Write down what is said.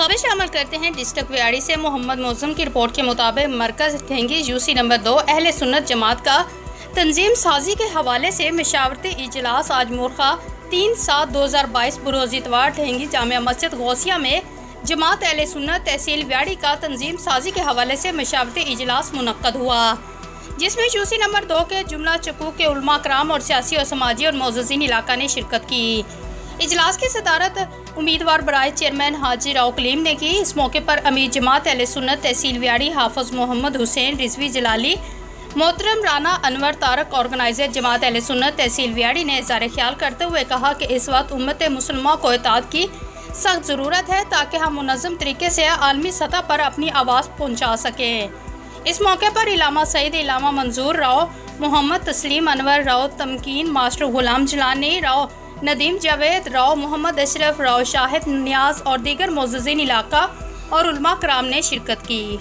खबर शामिल करते हैं डिस्ट्रिक्ट व्याड़ी से। मोहम्मद मौसम की रिपोर्ट के मुताबिक मरकज़ ठेंगी यूसी नंबर 2 अहले सुन्नत जमात का तंजीम साजी के हवाले से मशावरती इजलास आज मुर्खा 3/7/2022 बरोज़ इतवार ठेंगी जामिया मस्जिद गौसिया में जमात अहले सुन्नत तहसील व्याड़ी का तंजीम साजी के हवाले से मशावरती इजलास मुनक्कद हुआ, जिसमें यूसी नंबर 2 के जुमला चकू के उलमा कराम और सियासी और समाजी और मोअज़्ज़िज़ीन इलाका ने शिरकत की। इजलास की सदारत उम्मीदवार बराए चेयरमैन हाजी राव कलीम ने की। इस मौके पर अमीर जमात अहले सुन्नत तहसील व्याड़ी हाफिज मोहम्मद हुसैन रिजवी जलाली, मोहतरम राना अनवर तारक, ऑर्गेनाइजर जमात अहले सुन्नत तहसील व्याड़ी ने इज़हार ख्याल करते हुए कहा कि इस वक्त उम्मत मुसलमान को इताअत की सख्त ज़रूरत है ताकि हम मुनज़्ज़म तरीके से आलमी सतह पर अपनी आवाज़ पहुँचा सकें। इस मौके पर इलामा सईद, इलामा मंजूर राव, मोहम्मद तस्लीम अनवर राव, तमकीन मास्टर गुलाम जलानी राव, नदीम जावेद राव, मोहम्मद अशरफ राव, शाहिद नियाज और दीगर मोअज़्ज़िज़ीन इलाका और उलमा कराम ने शिरकत की।